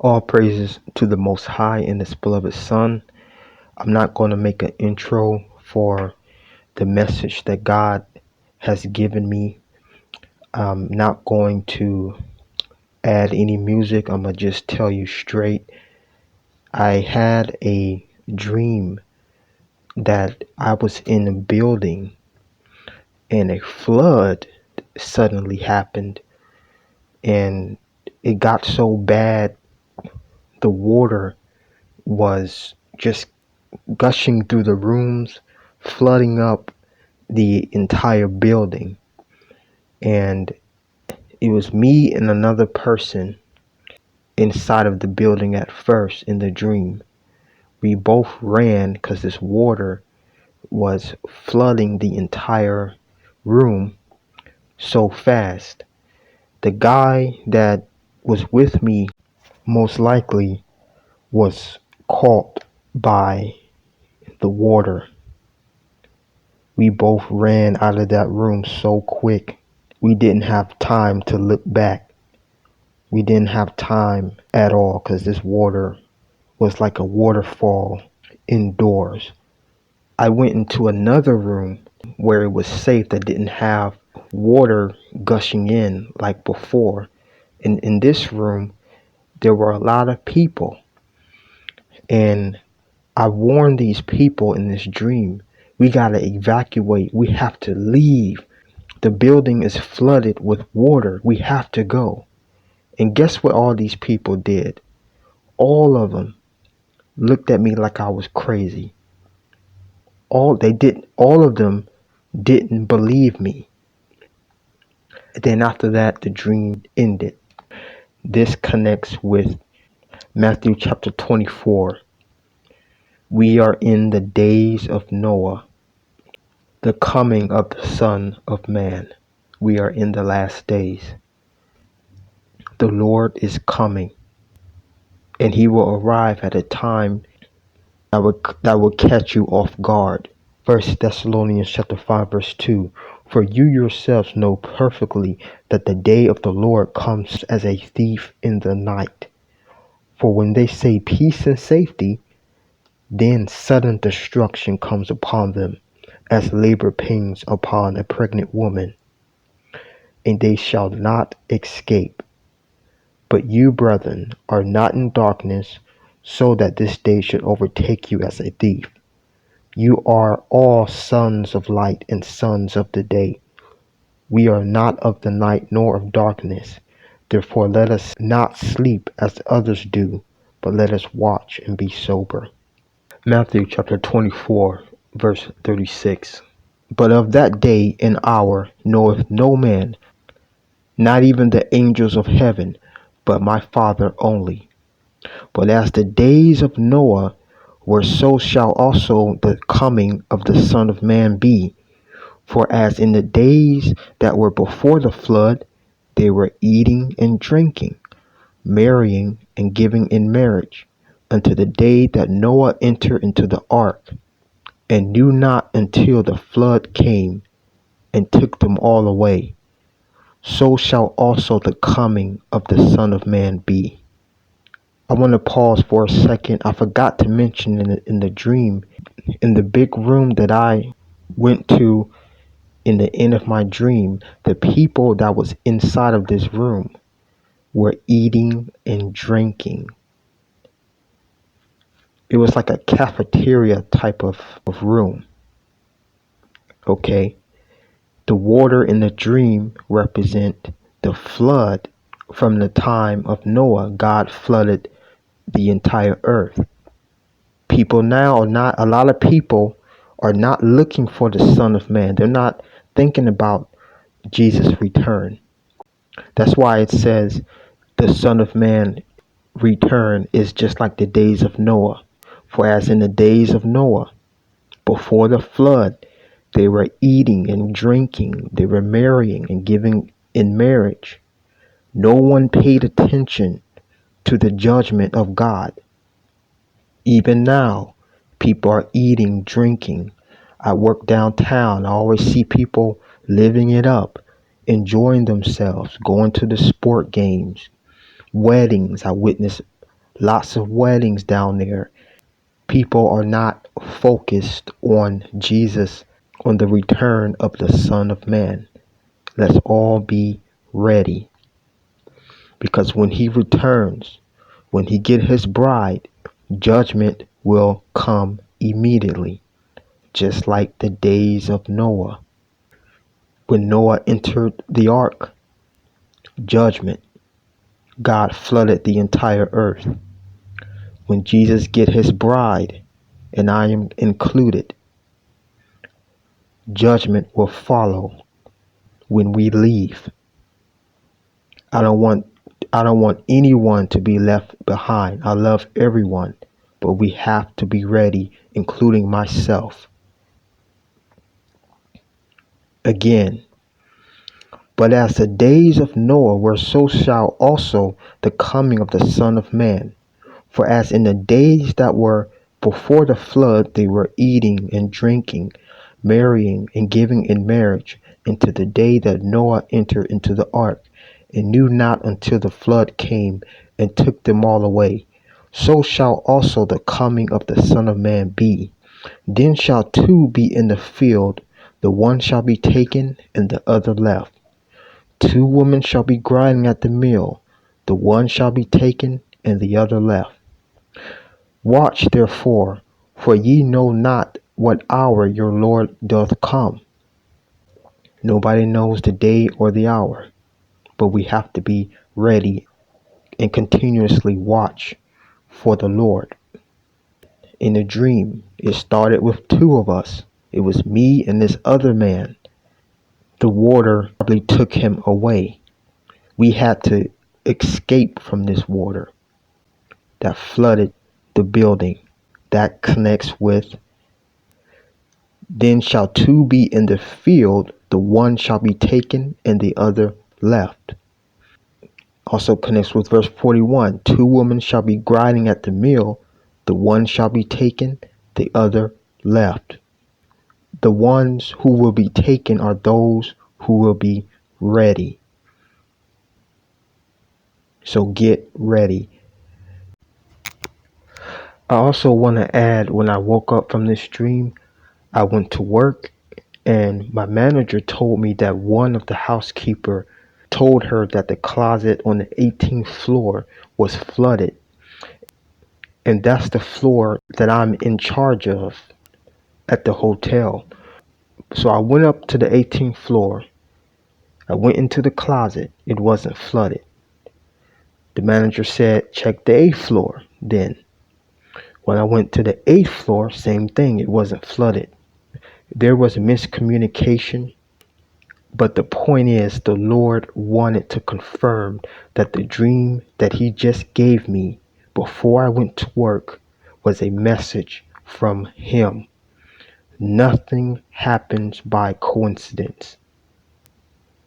All praises to the Most High and His beloved Son. I'm not going to make an intro for the message that God has given me. I'm not going to add any music. I'm going to just tell you straight. I had a dream that I was in a building and a flood suddenly happened, and it got so bad the water was just gushing through the rooms, flooding up the entire building. And it was me and another person inside of the building at first in the dream. We both ran because this water was flooding the entire room so fast. The guy that was with me most likely was caught by the water. We both ran out of that room so quick. We didn't have time to look back. We didn't have time at all because this water was like a waterfall indoors. I went into another room where it was safe that didn't have water gushing in like before. And in this room, there were a lot of people. And I warned these people in this dream, we got to evacuate. We have to leave. The building is flooded with water. We have to go. And guess what all these people did? All of them looked at me like I was crazy. All of them didn't believe me. Then after that, the dream ended. This connects with Matthew chapter 24. We are in the days of Noah, the coming of the Son of Man. We are in the last days. The Lord is coming, and He will arrive at a time that will catch you off guard. 1 Thessalonians chapter 5 verse 2. For you yourselves know perfectly that the day of the Lord comes as a thief in the night. For when they say peace and safety, then sudden destruction comes upon them, as labor pains upon a pregnant woman, and they shall not escape. But you, brethren, are not in darkness, so that this day should overtake you as a thief. You are all sons of light and sons of the day. We are not of the night nor of darkness. Therefore let us not sleep as others do, but let us watch and be sober. Matthew chapter 24, verse 36. But of that day and hour knoweth no man, not even the angels of heaven, but my Father only. But as the days of Noah were, so shall also the coming of the Son of Man be. For as in the days that were before the flood, they were eating and drinking, marrying and giving in marriage, unto the day that Noah entered into the ark, and knew not until the flood came and took them all away. So shall also the coming of the Son of Man be. I want to pause for a second. I forgot to mention in the dream, in the big room that I went to in the end of my dream, the people that was inside of this room were eating and drinking. It was like a cafeteria type of room. Okay. The water in the dream represent the flood. From the time of Noah, God flooded the entire earth. People now are not, a lot of people are not looking for the Son of Man. They're not thinking about Jesus' return. That's why it says the Son of Man return is just like the days of Noah. For as in the days of Noah, before the flood, they were eating and drinking, they were marrying and giving in marriage. No one paid attention to the judgment of God. Even now, people are eating, drinking. I work downtown. I always see people living it up, enjoying themselves, going to the sport games, weddings. I witness Lots of weddings down there. People are not focused on Jesus, on the return of the Son of Man. Let's all be ready, because when he returns, when he get his bride, judgment will come immediately, just like the days of Noah. When Noah entered the ark, judgment. God flooded the entire earth. When Jesus get his bride, and I am included, judgment will follow when we leave. I don't want anyone to be left behind. I love everyone, but we have to be ready, including myself. Again, but as the days of Noah were, so shall also the coming of the Son of Man. For as in the days that were before the flood, they were eating and drinking, marrying and giving in marriage, until the day that Noah entered into the ark, and knew not until the flood came and took them all away. So shall also the coming of the Son of Man be. Then shall two be in the field, the one shall be taken, and the other left. Two women shall be grinding at the mill, the one shall be taken, and the other left. Watch therefore, for ye know not what hour your Lord doth come. Nobody knows the day or the hour, but we have to be ready and continuously watch for the Lord. In a dream, it started with two of us. It was me and this other man. The water probably took him away. We had to escape from this water that flooded the building. That connects with, then shall two be in the field, the one shall be taken and the other left. Also connects with verse 41. Two women shall be grinding at the mill, the one shall be taken, the other left. The ones who will be taken are those who will be ready. So get ready. I also want to add, when I woke up from this dream, I went to work and my manager told me that one of the housekeeper told her that the closet on the 18th floor was flooded. And that's the floor that I'm in charge of at the hotel. So I went up to the 18th floor. I went into the closet. It wasn't flooded. The manager said, check the 8th floor. Then when I went to the 8th floor, same thing. It wasn't flooded. There was miscommunication. But the point is, the Lord wanted to confirm that the dream that he just gave me before I went to work was a message from him. Nothing happens by coincidence.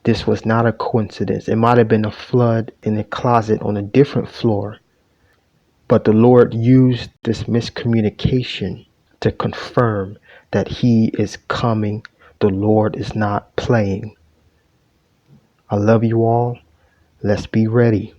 This was not a coincidence. It might have been a flood in a closet on a different floor, but the Lord used this miscommunication to confirm that he is coming. The Lord is not playing. I love you all. Let's be ready.